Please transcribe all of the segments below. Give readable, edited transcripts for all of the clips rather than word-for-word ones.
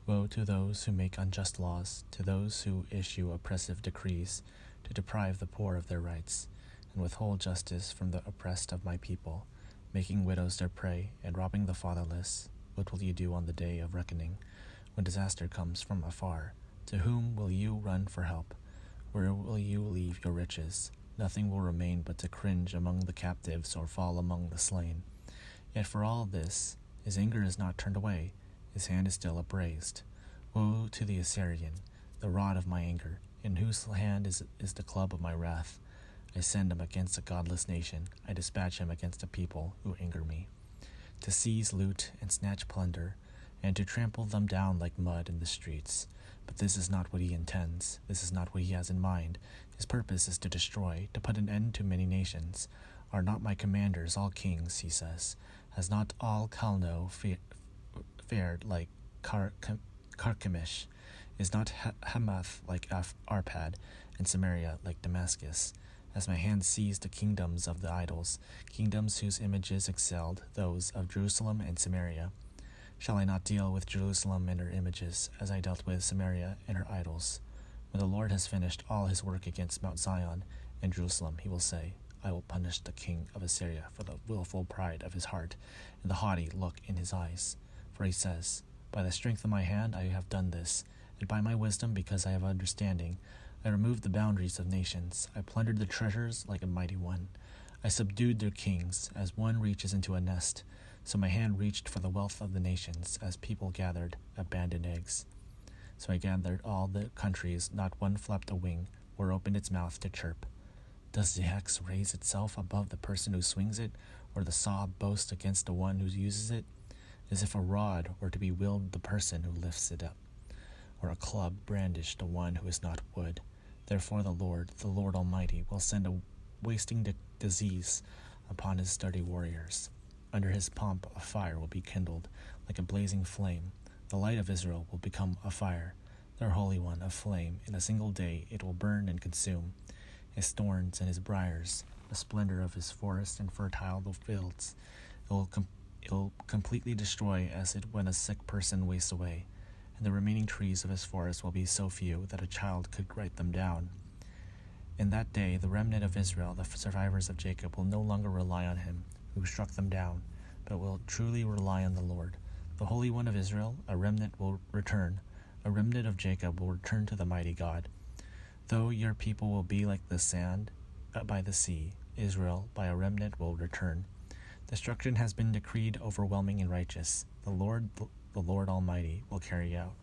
Woe to those who make unjust laws, to those who issue oppressive decrees, to deprive the poor of their rights, and withhold justice from the oppressed of my people, making widows their prey, and robbing the fatherless. What will you do on the day of reckoning, when disaster comes from afar? To whom will you run for help? Where will you leave your riches? Nothing will remain but to cringe among the captives or fall among the slain. Yet for all this, his anger is not turned away, his hand is still upraised. Woe to the Assyrian, the rod of my anger, in whose hand is the club of my wrath. I send him against a godless nation, I dispatch him against a people who anger me, to seize loot and snatch plunder, and to trample them down like mud in the streets. But this is not what he intends, this is not what he has in mind. His purpose is to destroy, to put an end to many nations. Are not my commanders all kings, he says? Has not all Calno fared like Carchemish? Is not Hamath like Arpad, and Samaria like Damascus? As my hand seized the kingdoms of the idols, kingdoms whose images excelled those of Jerusalem and Samaria. Shall I not deal with Jerusalem and her images, as I dealt with Samaria and her idols? When the Lord has finished all his work against Mount Zion and Jerusalem, he will say, I will punish the king of Assyria for the willful pride of his heart and the haughty look in his eyes. For he says, By the strength of my hand I have done this, and by my wisdom, because I have understanding, I removed the boundaries of nations. I plundered their treasures like a mighty one. I subdued their kings, as one reaches into a nest. So my hand reached for the wealth of the nations, as people gathered abandoned eggs. So I gathered all the countries, not one flapped a wing, or opened its mouth to chirp. Does the axe raise itself above the person who swings it, or the saw boast against the one who uses it? As if a rod were to be wielded the person who lifts it up, or a club brandish the one who is not wood. Therefore the Lord Almighty, will send a wasting disease upon his sturdy warriors. Under his pomp a fire will be kindled, like a blazing flame. The light of Israel will become a fire, their Holy One a flame. In a single day it will burn and consume. His thorns and his briars, the splendor of his forests and fertile fields, it will completely destroy as it when a sick person wastes away. And the remaining trees of his forest will be so few that a child could write them down. In that day the remnant of Israel, the survivors of Jacob, will no longer rely on him who struck them down, but will truly rely on the Lord. The Holy One of Israel, a remnant will return. A remnant of Jacob will return to the mighty God. Though your people will be like the sand by the sea, Israel by a remnant will return. Destruction has been decreed, overwhelming and righteous. The Lord Almighty will carry out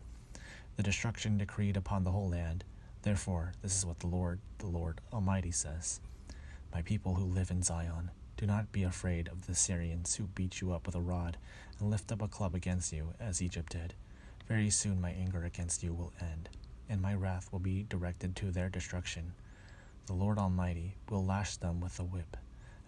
the destruction decreed upon the whole land. Therefore, this is what the Lord Almighty says. My people who live in Zion, do not be afraid of the Syrians who beat you up with a rod and lift up a club against you, as Egypt did. Very soon my anger against you will end, and my wrath will be directed to their destruction. The Lord Almighty will lash them with a whip,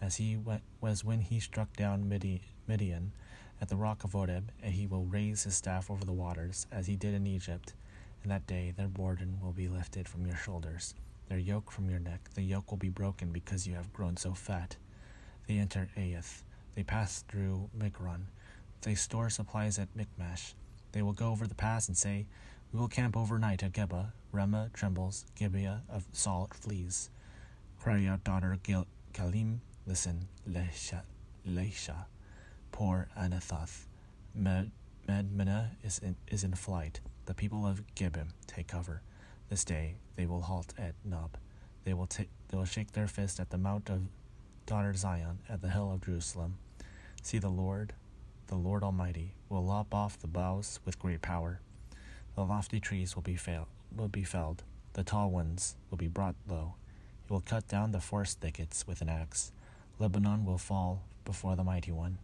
as he was when he struck down Midian at the rock of Oreb, and he will raise his staff over the waters, as he did in Egypt. In that day their burden will be lifted from your shoulders, their yoke from your neck. The yoke will be broken because you have grown so fat. They enter Aiath, they pass through Migron, they store supplies at Michmash. They will go over the pass and say, We will camp overnight at Geba. Ramah trembles, Gibeah of Saul flees. Cry out, daughter Galim, listen, Leisha, poor Anathoth. Madmenah is in flight. The people of Gibeon take cover. This day they will halt at Nob. They will shake their fist at the mount of daughter Zion, at the hill of Jerusalem. See, the Lord Almighty, will lop off the boughs with great power. The lofty trees will be felled. The tall ones will be brought low. He will cut down the forest thickets with an axe. Lebanon will fall before the mighty one.